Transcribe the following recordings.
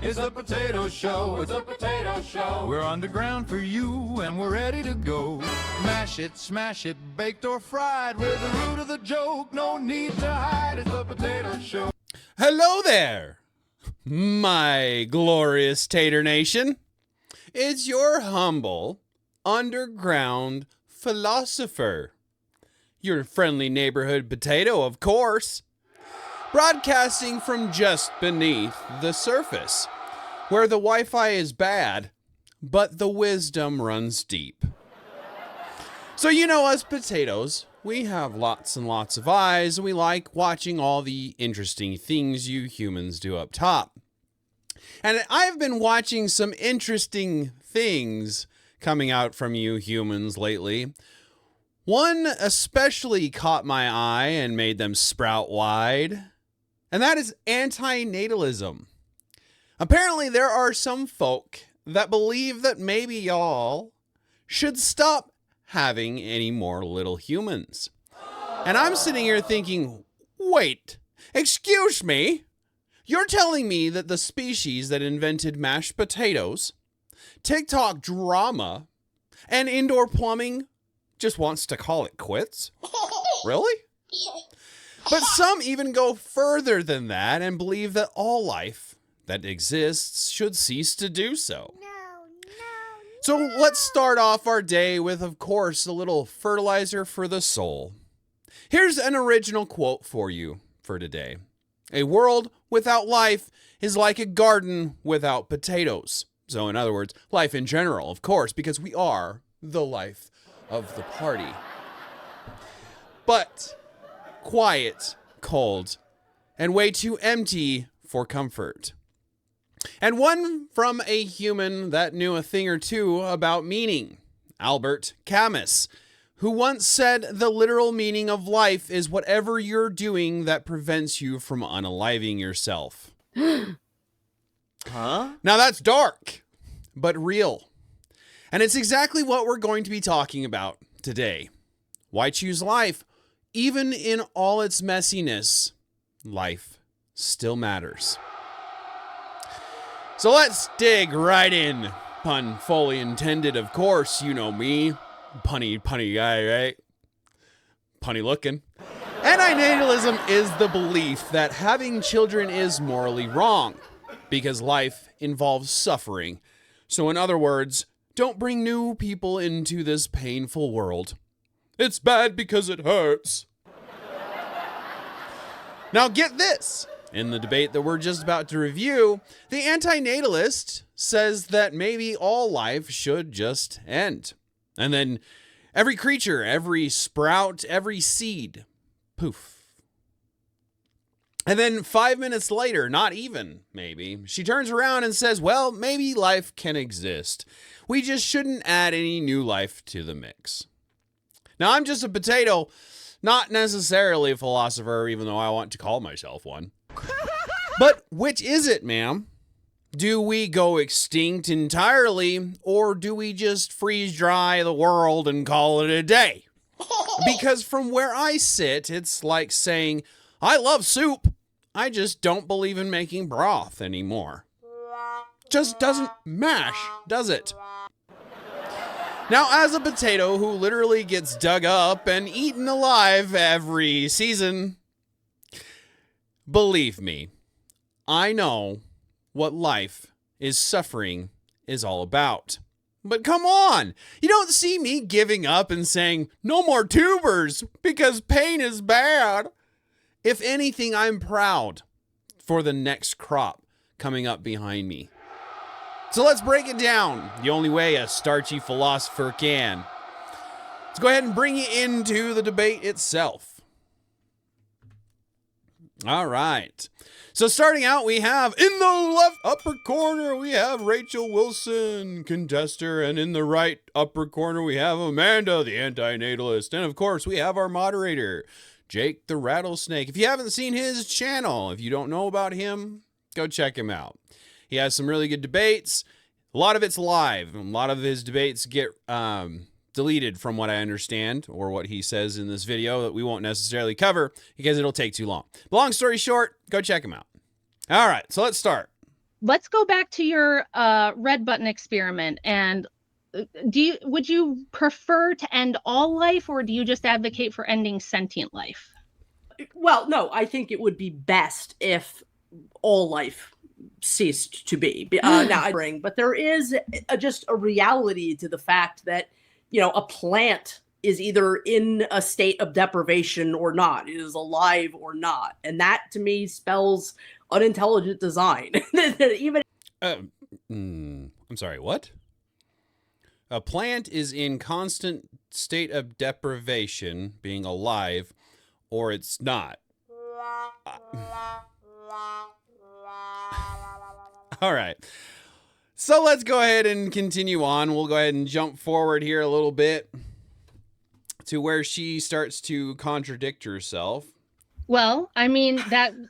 It's a potato show, it's a potato show. We're on the ground for you and we're ready to go. Mash it, smash it, baked or fried. We're the root of the joke, no need to hide. It's a potato show. Hello there, my glorious Tater Nation. It's your humble, underground philosopher. Your friendly neighborhood potato, of course. Broadcasting from just beneath the surface, where the Wi-Fi is bad, but the wisdom runs deep. So you know us potatoes, we have lots and lots of eyes, and we like watching all the interesting things you humans do up top. And I've been watching some interesting things coming out from you humans lately. One especially caught my eye and made them sprout wide, and that is anti-natalism. Apparently there are some folk that believe that maybe y'all should stop having any more little humans. And I'm sitting here thinking, wait, excuse me? You're telling me that the species that invented mashed potatoes, TikTok drama, and indoor plumbing just wants to call it quits? Really? But some even go further than that and believe that all life that exists should cease to do so. So let's start off our day with, of course, a little fertilizer for the soul. Here's an original quote for you for today. A world without life is like a garden without potatoes. So in other words, life in general, of course, because we are the life of the party. But quiet, cold, and way too empty for comfort. And one from a human that knew a thing or two about meaning, Albert Camus, who once said the literal meaning of life is whatever you're doing that prevents you from unaliving yourself. Huh? Now that's dark, but real. And it's exactly what we're going to be talking about today. Why choose life? Even in all its messiness, life still matters. So let's dig right in. Pun fully intended, of course. You know me. Punny guy, right? Punny looking. Anti-natalism is the belief that having children is morally wrong because life involves suffering. So in other words, don't bring new people into this painful world. It's bad because it hurts. Now get this. In the debate that we're just about to review, the anti-natalist says that maybe all life should just end. And then every creature, every sprout, every seed, poof. And then 5 minutes later, not even, maybe, she turns around and says, well, maybe life can exist. We just shouldn't add any new life to the mix. Now, I'm just a potato, not necessarily a philosopher, even though I want to call myself one. But which is it, ma'am? Do we go extinct entirely, or do we just freeze dry the world and call it a day? Because from where I sit, it's like saying, I love soup. I just don't believe in making broth anymore. Just doesn't mash, does it? Now, as a potato who literally gets dug up and eaten alive every season, believe me, I know what life is suffering is all about. But come on, you don't see me giving up and saying, no more tubers because pain is bad. If anything, I'm proud for the next crop coming up behind me. So let's break it down the only way a starchy philosopher can. Let's go ahead and bring you into the debate itself. All right. So starting out, we have in the left upper corner, we have Rachel Wilson, contester. And in the right upper corner, we have Amanda, the anti-natalist. And of course, we have our moderator, Jake the Rattlesnake. If you haven't seen his channel, if you don't know about him, go check him out. He has some really good debates. A lot of it's live. A lot of his debates get deleted from what I understand, or what he says in this video that we won't necessarily cover because it'll take too long. Long story short, go check him out. All right, so let's start. let's go back to your red button experiment. And would you prefer to end all life, or do you just advocate for ending sentient life? Well, no, I think it would be best if all life ceased to be. But there is just a reality to the fact that, a plant is either in a state of deprivation or not. It is alive or not. And that, to me, spells unintelligent design. Even I'm sorry, what? A plant is in constant state of deprivation, being alive, or it's not. All right. So let's go ahead and continue on. We'll go ahead and jump forward here a little bit to where she starts to contradict herself. Well, I mean, that in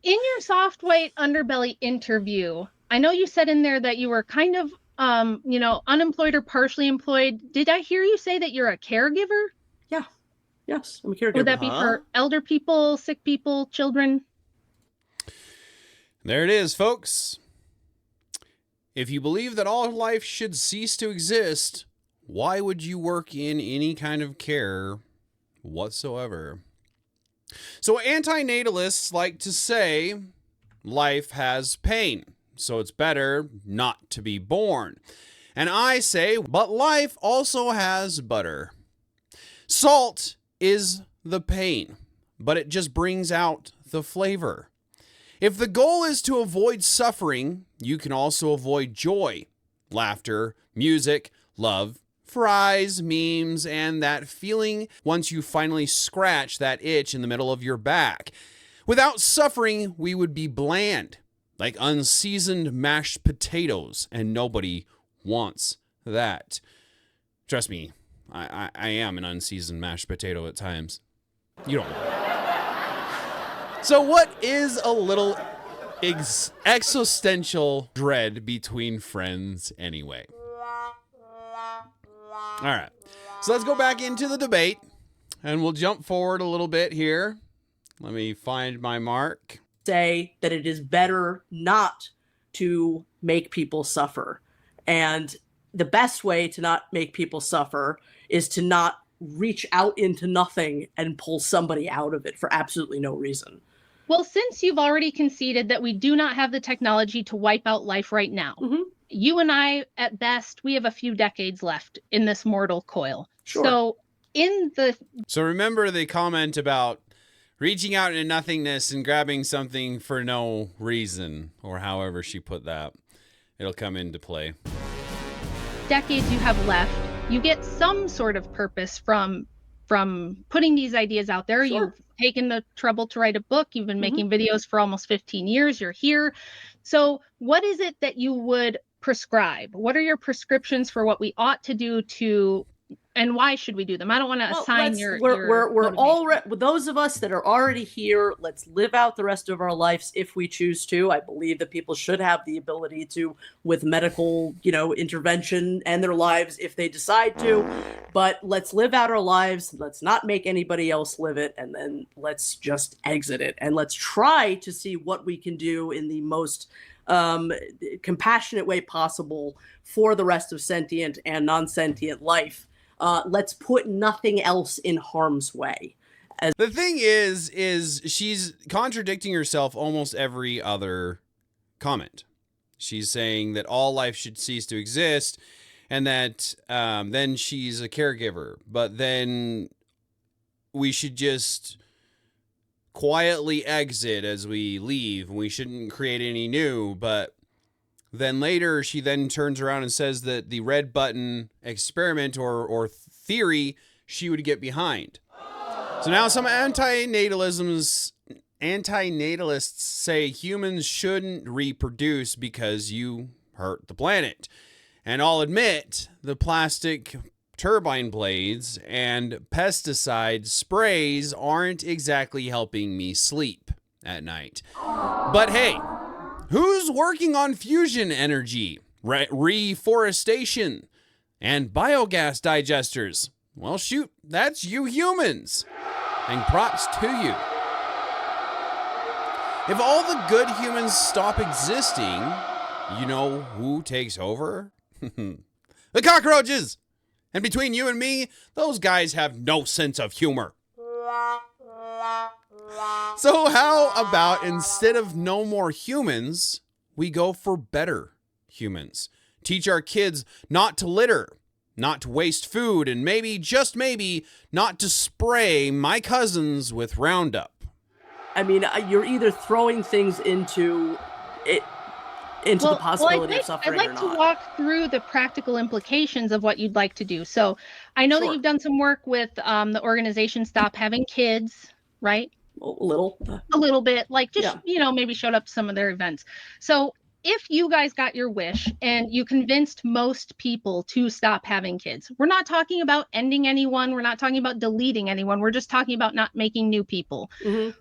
your soft white underbelly interview, I know you said in there that you were kind of, unemployed or partially employed. Did I hear you say that you're a caregiver? Yeah. Yes, I'm a caregiver. Would that be for elder people, sick people, children? There it is, folks. If you believe that all life should cease to exist, why would you work in any kind of care whatsoever? So anti-natalists like to say life has pain, so it's better not to be born. And I say, but life also has butter. Salt is the pain, but it just brings out the flavor. If the goal is to avoid suffering, you can also avoid joy, laughter, music, love, fries, memes, and that feeling once you finally scratch that itch in the middle of your back. Without suffering, we would be bland, like unseasoned mashed potatoes, and nobody wants that. Trust me, I am an unseasoned mashed potato at times. You don't know. So what is a little existential dread between friends anyway? All right, so let's go back into the debate, and we'll jump forward a little bit here. Let me find my mark. Say that it is better not to make people suffer. And the best way to not make people suffer is to not reach out into nothing and pull somebody out of it for absolutely no reason. Well, since you've already conceded that we do not have the technology to wipe out life right now, you and I, at best, we have a few decades left in this mortal coil. Sure. So remember the comment about reaching out into nothingness and grabbing something for no reason, or however she put that. It'll come into play. Decades you have left, you get some sort of purpose from putting these ideas out there. Sure. You've taken the trouble to write a book. You've been making videos for almost 15 years. You're here. So what is it that you would prescribe? What are your prescriptions for what we ought to do and why should we do them? I don't want to assign we're all those of us that are already here. Let's live out the rest of our lives if we choose to. I believe that people should have the ability to, with medical, intervention, end their lives if they decide to. But let's live out our lives. Let's not make anybody else live it, and then let's just exit it. And let's try to see what we can do in the most compassionate way possible for the rest of sentient and non-sentient life. Let's put nothing else in harm's way. The thing is she's contradicting herself almost every other comment. She's saying that all life should cease to exist, and that then she's a caregiver. But then we should just quietly exit as we leave. We shouldn't create any new. But then later she then turns around and says that the red button experiment or theory she would get behind. So now some anti-natalists say humans shouldn't reproduce because you hurt the planet. And I'll admit the plastic turbine blades and pesticide sprays aren't exactly helping me sleep at night. But hey, who's working on fusion energy, reforestation, and biogas digesters? Well, shoot, that's you humans. And props to you. If all the good humans stop existing, You know who takes over? The cockroaches! And between you and me, those guys have no sense of humor. So how about instead of no more humans, we go for better humans? Teach our kids not to litter, not to waste food, and maybe, just maybe, not to spray my cousins with Roundup. I mean, you're either throwing things into it, the possibility of suffering I'd or like not. to walk through the practical implications of what you'd like to do. So I know that you've done some work with the organization Stop Having Kids, right? A little bit, like just, maybe showed up to some of their events. So if you guys got your wish and you convinced most people to stop having kids, we're not talking about ending anyone. We're not talking about deleting anyone. We're just talking about not making new people. Mm-hmm.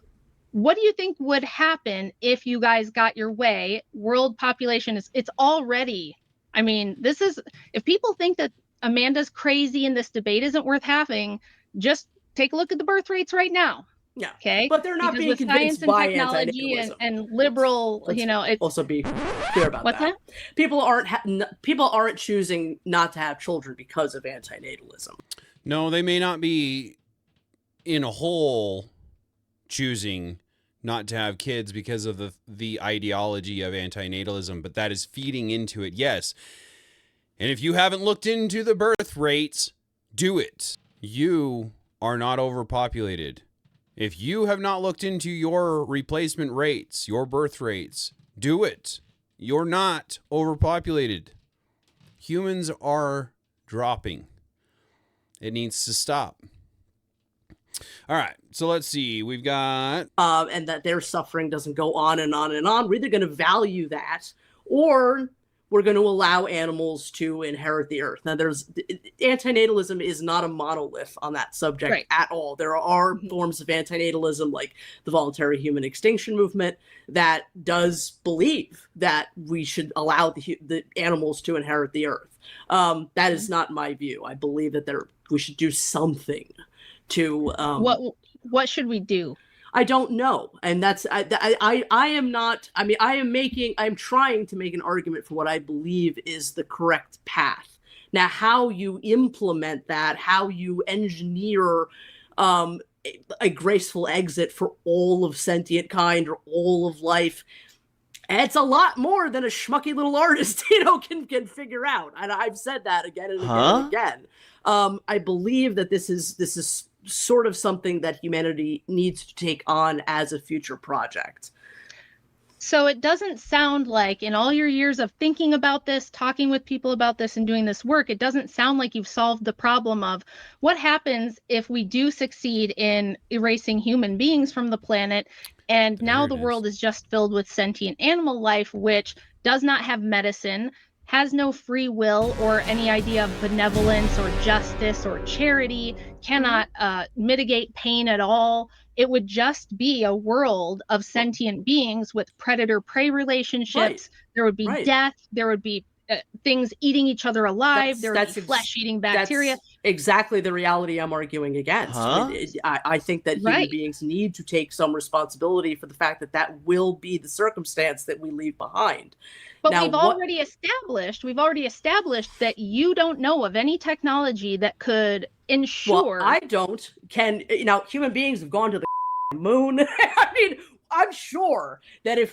What do you think would happen if you guys got your way? World population it's already, I mean, if people think that Amanda's crazy and this debate isn't worth having, just take a look at the birth rates right now. Yeah. Okay. But they're not because being convinced by technology anti-natalism. and liberal, Let's also be clear about what's that? People aren't choosing not to have children because of anti-natalism. No, they may not be in a whole choosing not to have kids because of the ideology of anti-natalism, but that is feeding into it, yes. And if you haven't looked into the birth rates, do it. You are not overpopulated. If you have not looked into your replacement rates, your birth rates, do it. You're not overpopulated. Humans are dropping. It needs to stop. All right, so let's see. We've got... and that their suffering doesn't go on and on and on. We're either going to value that, or we're going to allow animals to inherit the earth. Now, anti-natalism is not a monolith on that subject at all. There are forms of anti-natalism, like the voluntary human extinction movement, that does believe that we should allow the animals to inherit the earth. That is not my view. I believe that we should do something to... What should we do? I don't know. And that's, I am not, I mean, I'm trying to make an argument for what I believe is the correct path. Now, how you implement that, how you engineer a graceful exit for all of sentient kind or all of life, it's a lot more than a schmucky little artist, can figure out. And I've said that again and again and again. I believe that this is sort of something that humanity needs to take on as a future project. So it doesn't sound like, in all your years of thinking about this, talking with people about this, and doing this work, it doesn't sound like you've solved the problem of what happens if we do succeed in erasing human beings from the planet, and now the world is just filled with sentient animal life, which does not have medicine, has no free will or any idea of benevolence or justice or charity, cannot mitigate pain at all. It would just be a world of sentient beings with predator-prey relationships. There would be death. There would be things eating each other alive. There would be flesh-eating bacteria. That's exactly the reality I'm arguing against. I think that human beings need to take some responsibility for the fact that will be the circumstance that we leave behind. But now, we've already established that you don't know of any technology that could ensure. Well, I don't. Human beings have gone to the moon. I mean, I'm sure that if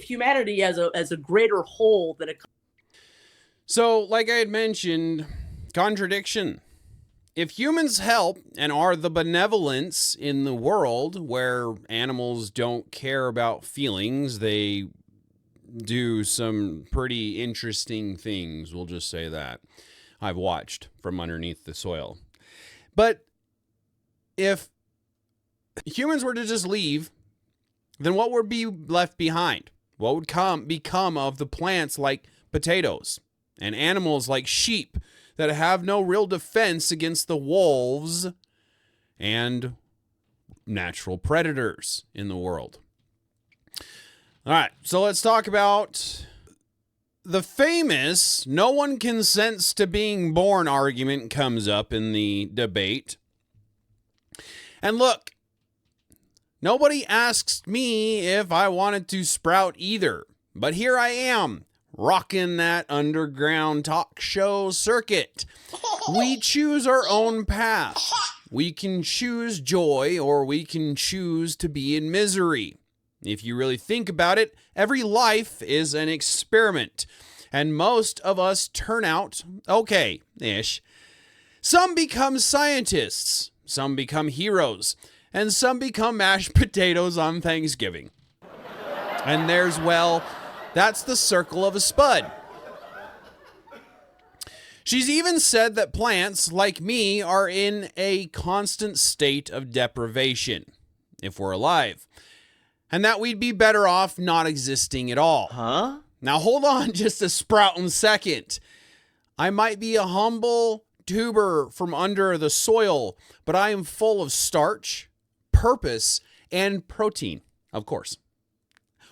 humanity as a greater whole than a... So, like I had mentioned, contradiction. If humans help and are the benevolence in the world where animals don't care about feelings, they do some pretty interesting things, we'll just say that. I've watched from underneath the soil. But if humans were to just leave, then what would be left behind? What would become of the plants like potatoes and animals like sheep that have no real defense against the wolves and natural predators in the world? All right, so let's talk about the famous "no one consents to being born" argument comes up in the debate. And look, nobody asked me if I wanted to sprout either, But here I am, rocking that underground talk show circuit. We choose our own path. We can choose joy, or we can choose to be in misery. If you really think about it, every life is an experiment, and most of us turn out okay-ish. Some become scientists, some become heroes, and some become mashed potatoes on Thanksgiving. And that's the circle of a spud. She's even said that plants, like me, are in a constant state of deprivation, if we're alive, and that we'd be better off not existing at all. Huh? Now hold on just a sproutin' second. I might be a humble tuber from under the soil, but I am full of starch, purpose, and protein, of course,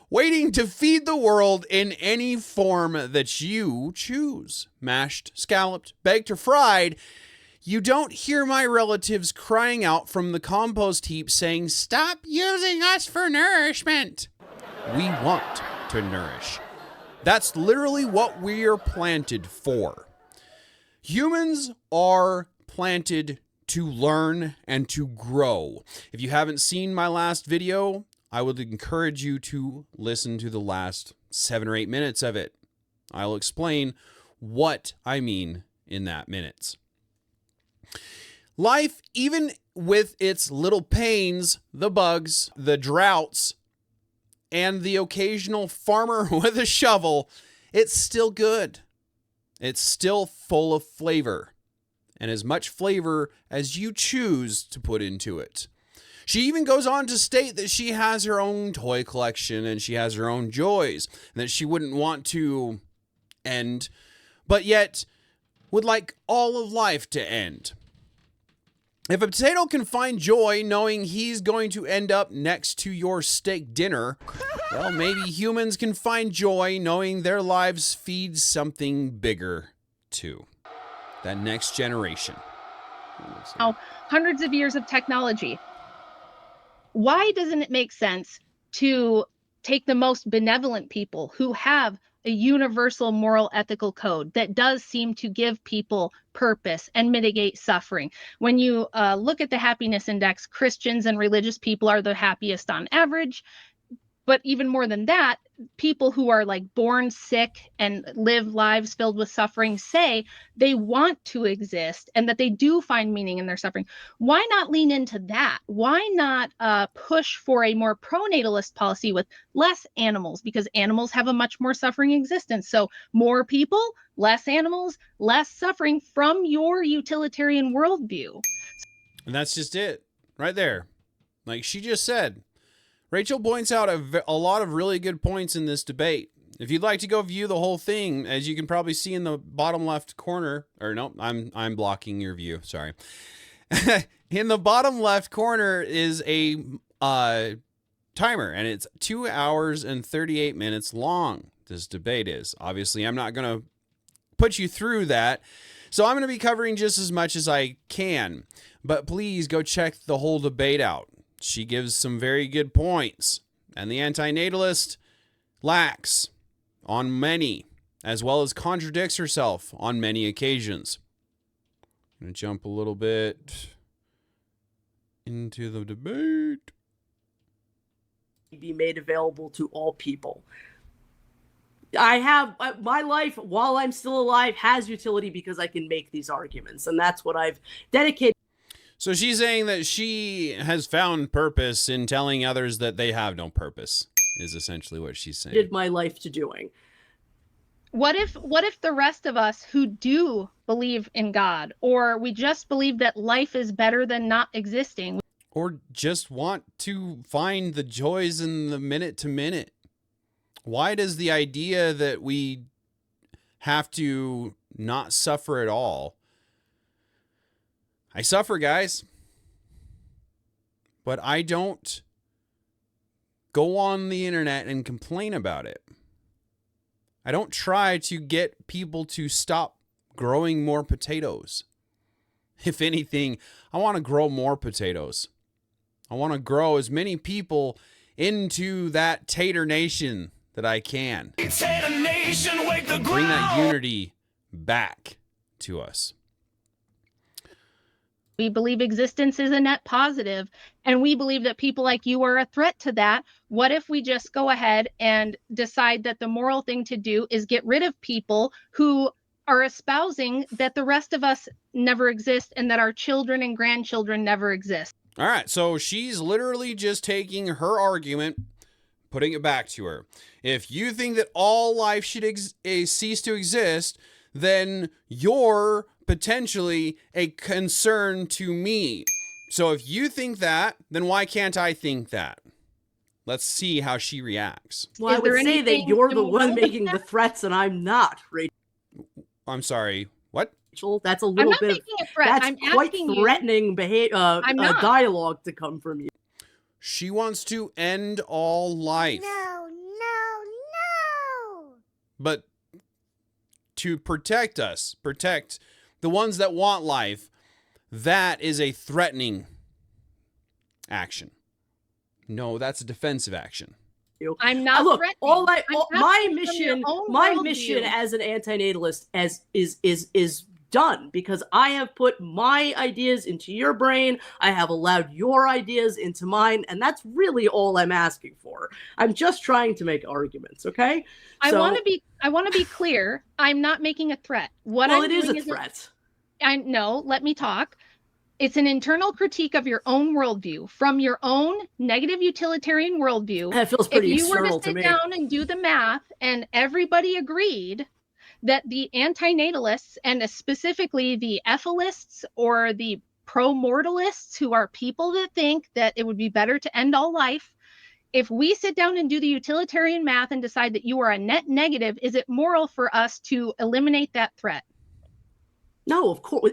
waiting to feed the world in any form that you choose. Mashed, scalloped, baked, or fried. You don't hear my relatives crying out from the compost heap saying, "Stop using us for nourishment." We want to nourish. That's literally what we're planted for. Humans are planted to learn and to grow. If you haven't seen my last video, I would encourage you to listen to the last 7 or 8 minutes of it. I'll explain what I mean in that minutes. Life, even with its little pains, the bugs, the droughts, and the occasional farmer with a shovel, it's still good. It's still full of flavor, and as much flavor as you choose to put into it. She even goes on to state that she has her own toy collection and she has her own joys, and that she wouldn't want to end, but yet would like all of life to end. If a potato can find joy knowing he's going to end up next to your steak dinner, well, maybe humans can find joy knowing their lives feed something bigger too. That next generation. Now, hundreds of years of technology. Why doesn't it make sense to take the most benevolent people who have a universal moral ethical code that does seem to give people purpose and mitigate suffering? When you look at the happiness index, Christians and religious people are the happiest on average. But even more than that, people who are like born sick and live lives filled with suffering say they want to exist and that they do find meaning in their suffering. Why not lean into that? Why not push for a more pro-natalist policy with less animals? Because animals have a much more suffering existence. So more people, less animals, less suffering from your utilitarian worldview. And that's just it right there. Like she just said. Rachel points out a lot of really good points in this debate. If you'd like to go view the whole thing, as you can probably see in the bottom left corner, or no, I'm blocking your view. Sorry. In the bottom left corner is a timer, and it's 2 hours and 38 minutes long. This debate is. Obviously, I'm not going to put you through that, so I'm going to be covering just as much as I can. But please go check the whole debate out. She gives some very good points, and the anti-natalist lacks on many, as well as contradicts herself on many occasions. I'm going to jump a little bit into the debate. Be made available to all people. I have my life while I'm still alive has utility because I can make these arguments, and that's what I've dedicated. So she's saying that she has found purpose in telling others that they have no purpose, is essentially what she's saying. Did my life to doing. What if the rest of us who do believe in God, or we just believe that life is better than not existing, or just want to find the joys in the minute to minute? Why does the idea that we have to not suffer at all? I suffer, guys, but I don't go on the internet and complain about it. I don't try to get people to stop growing more potatoes. If anything, I want to grow more potatoes. I want to grow as many people into that Tater Nation that I can. Tater Nation, wake the Bring that ground. unity back to us. We believe existence is a net positive, and we believe that people like you are a threat to that. What if we just go ahead and decide that the moral thing to do is get rid of people who are espousing that the rest of us never exist and that our children and grandchildren never exist? All right, so she's literally just taking her argument, putting it back to her. If you think that all life should cease to exist, then you're potentially a concern to me. So if you think that, then why can't I think that? Let's see how she reacts. Well, I would say that you're the one making the threats and I'm not, Rachel. I'm sorry, what? That's a I'm little not bit making a threat. that's I'm quite asking threatening I'm not. dialogue to come from you. She wants to end all life. No, no, no. But to protect us, protect the ones that want life, that is a threatening action. No, that's a defensive action. I'm not Look, threatening. my I'm asking from your own mission worldview. as an anti-natalist is done because I have put my ideas into your brain. I have allowed your ideas into mine, and that's really all I'm asking for. I'm just trying to make arguments, okay? I want to be clear. I'm not making a threat. What Well, I'm it is doing a threat. Let me talk. It's an internal critique of your own worldview, from your own negative utilitarian worldview. That feels pretty if you were external to to sit me. down and do the math, and everybody agreed that the anti-natalists, and specifically the ethalists or the pro-mortalists, who are people that think that it would be better to end all life, if we sit down and do the utilitarian math and decide that you are a net negative, is it moral for us to eliminate that threat? No, of course.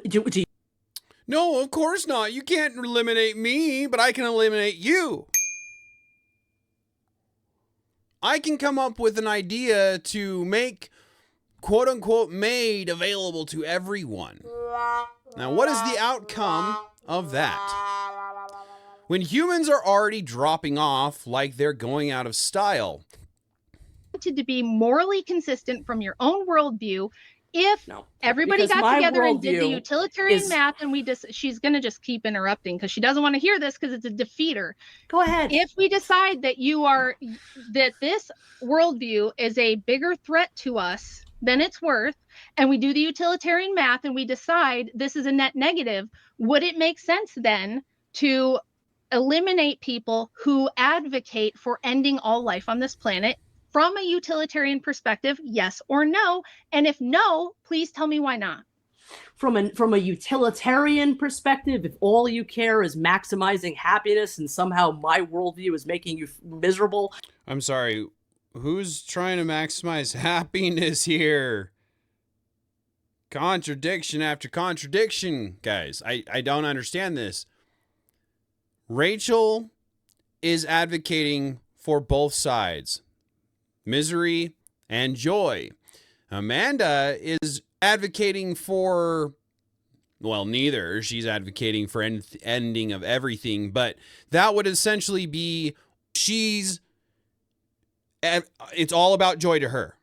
No, of course not. You can't eliminate me, but I can eliminate you. I can come up with an idea to make quote unquote made available to everyone. Now, what is the outcome of that? When humans are already dropping off like they're going out of style. To be morally consistent from your own worldview, if everybody because got my together and did the worldview utilitarian is- math, and she's going to just keep interrupting because she doesn't want to hear this because it's a defeater. Go ahead. If we decide that that this worldview is a bigger threat to us than it's worth, and we do the utilitarian math and we decide this is a net negative, would it make sense then to eliminate people who advocate for ending all life on this planet from a utilitarian perspective, yes or no? And if no, please tell me why not. From a utilitarian perspective, if all you care is maximizing happiness and somehow my worldview is making you miserable. I'm sorry, who's trying to maximize happiness here? Contradiction after contradiction, guys. I don't understand this. Rachel is advocating for both sides, misery and joy. Amanda is advocating for, well, neither. She's advocating for ending of everything, but that would essentially be it's all about joy to her.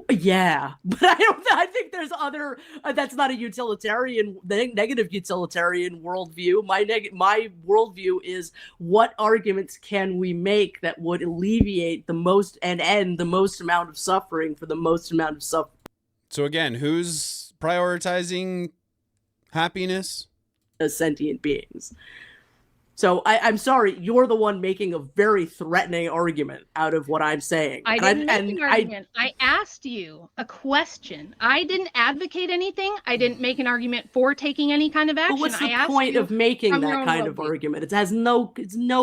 Yeah, but I think there's other. That's not a utilitarian, negative utilitarian worldview. My worldview is what arguments can we make that would alleviate the most and end the most amount of suffering for the most amount of suffering. So again, who's prioritizing happiness? As sentient beings. So I'm sorry, you're the one making a very threatening argument out of what I'm saying. I didn't make an argument. I asked you a question. I didn't advocate anything. I didn't make an argument for taking any kind of action. But what's the point of making that kind of argument? It has no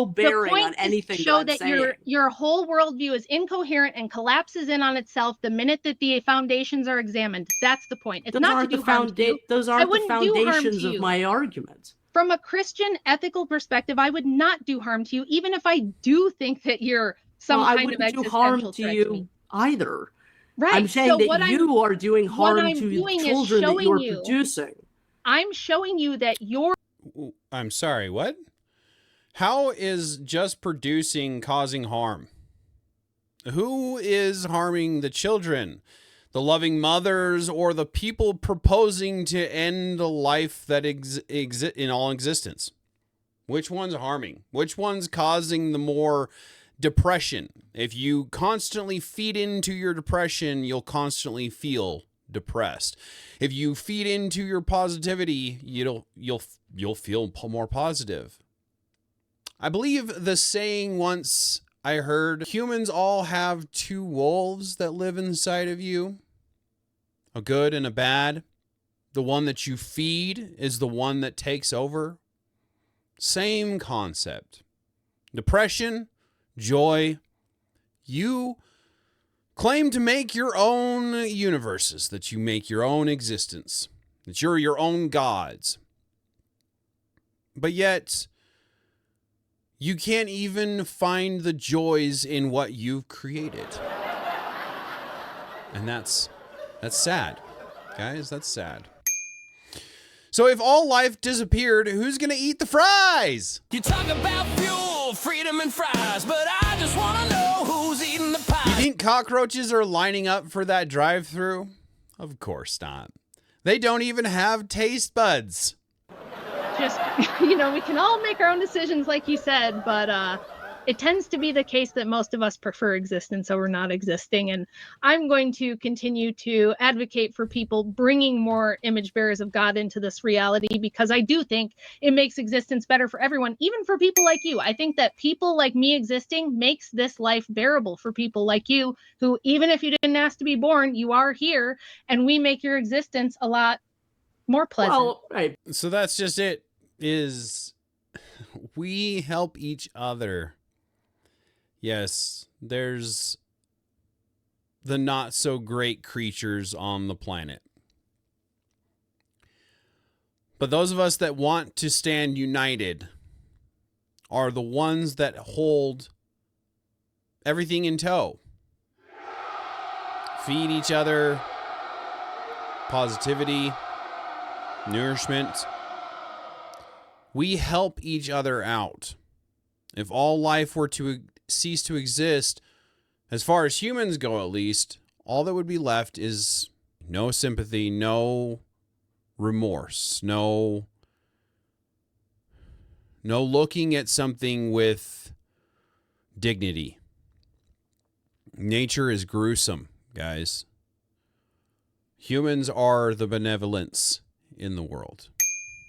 bearing on anything. To show that your whole worldview is incoherent and collapses in on itself the minute that the foundations are examined. That's the point. It's not to do harm to you. Those aren't the foundations of my argument. From a Christian ethical perspective, I would not do harm to you, even if I do think that you're some kind of existential do harm to threat you to me. Either. Right. I'm saying that you are doing harm to the children that you're producing. I'm showing you that you're... I'm sorry, what? How is just producing causing harm? Who is harming the children, the loving mothers, or the people proposing to end the life that exists in all existence? Which one's harming? Which one's causing the more depression? If you constantly feed into your depression, you'll constantly feel depressed. If you feed into your positivity, you'll feel more positive. I believe the saying once I heard, humans all have two wolves that live inside of you, a good and a bad. The one that you feed is the one that takes over. Same concept. Depression, joy. You claim to make your own universes, that you make your own existence, that you're your own gods. But yet, you can't even find the joys in what you've created. And that's sad. Guys, that's sad. So if all life disappeared, who's going to eat the fries? You talk about fuel, freedom, and fries, but I just want to know who's eating the pie. You think cockroaches are lining up for that drive-thru? Of course not. They don't even have taste buds. Just, we can all make our own decisions, like you said, but it tends to be the case that most of us prefer existence over not existing. And I'm going to continue to advocate for people bringing more image bearers of God into this reality, because I do think it makes existence better for everyone, even for people like you. I think that people like me existing makes this life bearable for people like you, who, even if you didn't ask to be born, you are here, and we make your existence a lot more pleasant. Well, right. So that's just it, is we help each other. Yes, there's the not so great creatures on the planet. But those of us that want to stand united are the ones that hold everything in tow. Feed each other positivity, nourishment. We help each other out. If all life were to cease to exist, as far as humans go at least, all that would be left is no sympathy, no remorse, no looking at something with dignity. Nature is gruesome, guys. Humans are the benevolence in the world.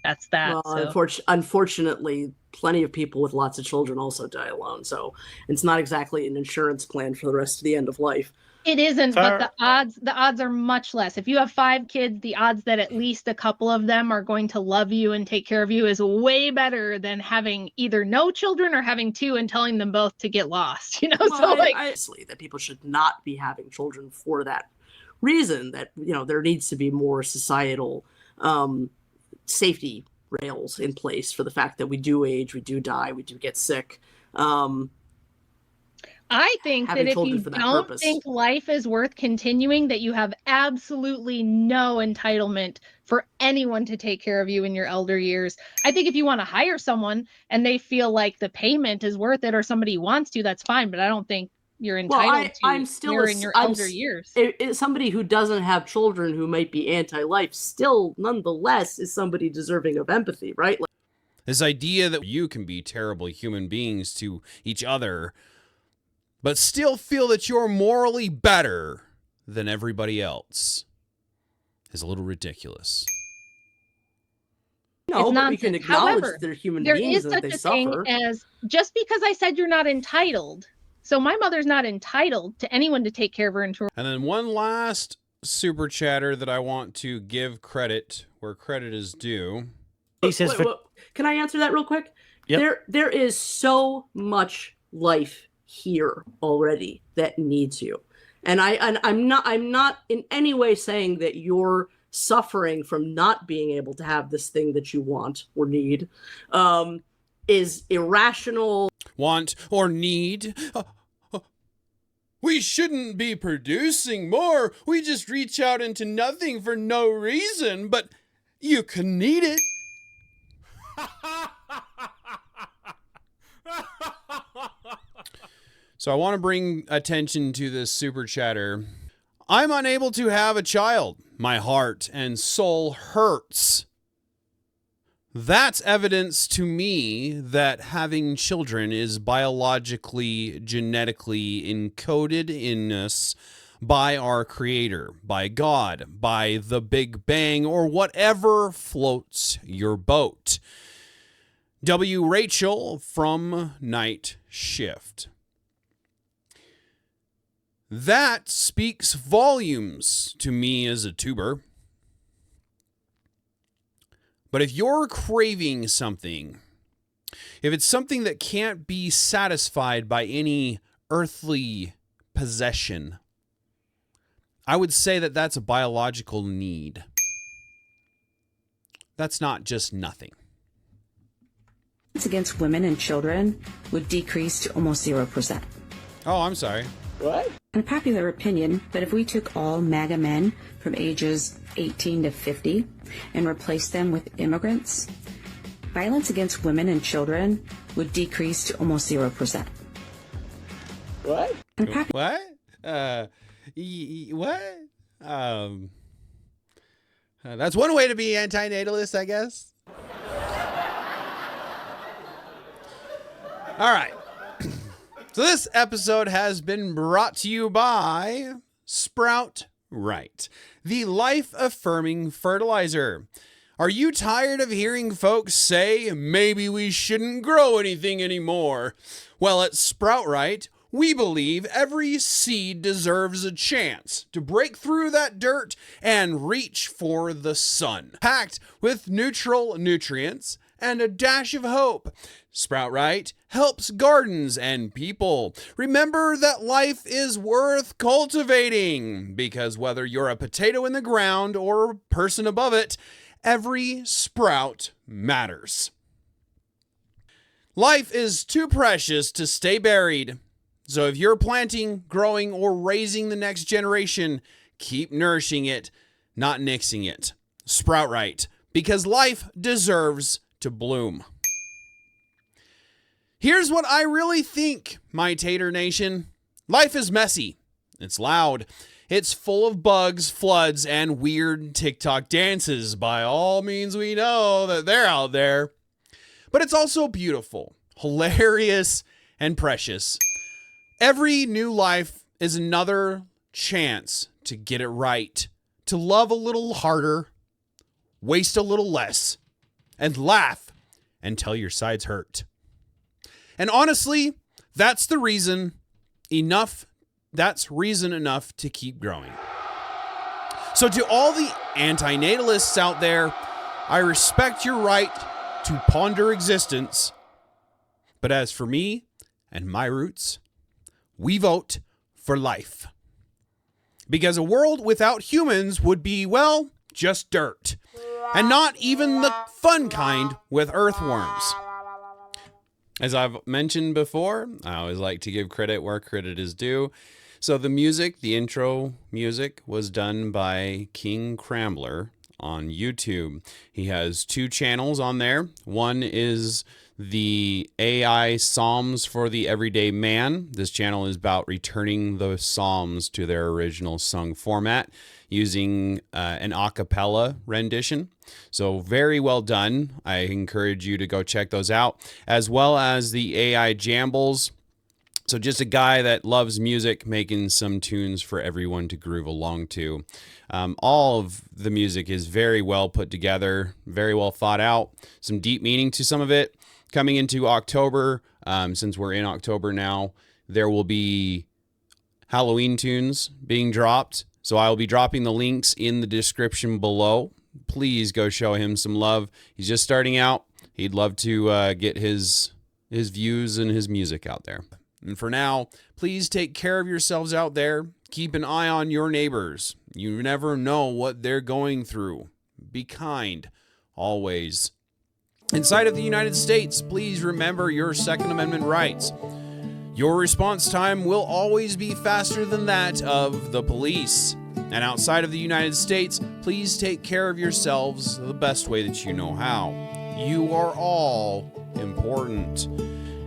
That's that. Well, so. unfortunately, plenty of people with lots of children also die alone. So it's not exactly an insurance plan for the rest of the end of life. It isn't, but the odds are much less. If you have 5 kids, the odds that at least a couple of them are going to love you and take care of you is way better than having either no children or having 2 and telling them both to get lost. Well, so obviously that people should not be having children for that reason. That there needs to be more societal safety rails in place for the fact that we do age, we do die, we do get sick. I think that if you don't think life is worth continuing, that you have absolutely no entitlement for anyone to take care of you in your elder years. I think if you want to hire someone and they feel like the payment is worth it, or somebody wants to, that's fine. But I don't think you're entitled in your elder years. Somebody who doesn't have children who might be anti-life still, nonetheless, is somebody deserving of empathy, right? This idea that you can be terrible human beings to each other, but still feel that you're morally better than everybody else, is a little ridiculous. No, but we can acknowledge they're human beings and that they suffer. There is such a thing as, just because I said you're not entitled, so my mother's not entitled to anyone to take care of her. And then one last super chatter that I want to give credit where credit is due. Can I answer that real quick? Yep. There is so much life here already that needs you, and I'm not in any way saying that you're suffering from not being able to have this thing that you want or need is irrational. Want or need? We shouldn't be producing more. We just reach out into nothing for no reason, but you can need it. So I want to bring attention to this super chatter. I'm unable to have a child. My heart and soul hurts. That's evidence to me that having children is biologically, genetically encoded in us by our Creator, by God, by the Big Bang, or whatever floats your boat. W. Rachel from Night Shift. That speaks volumes to me as a tuber. But if you're craving something, if it's something that can't be satisfied by any earthly possession, I would say that that's a biological need. That's not just nothing. Against women and children would decrease to almost 0%. Oh, I'm sorry. What? Unpopular opinion, but if we took all MAGA men from ages 18 to 50 and replaced them with immigrants, violence against women and children would decrease to almost 0%. What? What? What? That's one way to be anti-natalist, I guess. All right. So this episode has been brought to you by Sprout Right, the life-affirming fertilizer. Are you tired of hearing folks say, maybe we shouldn't grow anything anymore? Well, at Sprout Right, we believe every seed deserves a chance to break through that dirt and reach for the sun. Packed with neutral nutrients and a dash of hope, Sprout Right helps gardens and people remember that life is worth cultivating, because whether you're a potato in the ground or a person above it, every sprout matters. Life is too precious to stay buried. So if you're planting, growing, or raising the next generation, keep nourishing it, not nixing it. Sprout Right, because life deserves to bloom. Here's what I really think, my Tater Nation. Life is messy. It's loud. It's full of bugs, floods, and weird TikTok dances. By all means, we know that they're out there. But it's also beautiful, hilarious, and precious. Every new life is another chance to get it right, to love a little harder, waste a little less, and laugh until your sides hurt. And honestly, that's reason enough to keep growing. So to all the anti-natalists out there, I respect your right to ponder existence. But as for me and my roots, we vote for life. Because a world without humans would be, well, just dirt. And not even the fun kind with earthworms. As I've mentioned before, I always like to give credit where credit is due. So the music, the intro music, was done by King Crambler on YouTube. He has 2 channels on there. One is the AI Psalms for the Everyday Man. This channel is about returning the Psalms to their original sung format using an a cappella rendition. So very well done. I encourage you to go check those out, as well as the AI Jambles. So just a guy that loves music, making some tunes for everyone to groove along to. All of the music is very well put together, very well thought out, some deep meaning to some of it. Coming into October, since we're in October now, there will be Halloween tunes being dropped. So I will be dropping the links in the description below. Please go show him some love. He's just starting out. He'd love to get his views and his music out there. And for now, please take care of yourselves out there. Keep an eye on your neighbors. You never know what they're going through. Be kind, always. Inside of the United States, please remember your Second Amendment rights. Your response time will always be faster than that of the police. And outside of the United States, please take care of yourselves the best way that you know how. You are all important.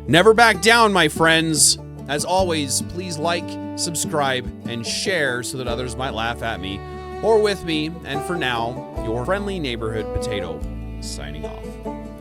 Never back down, my friends. As always, please like, subscribe, and share so that others might laugh at me or with me. And for now, your friendly neighborhood potato signing off.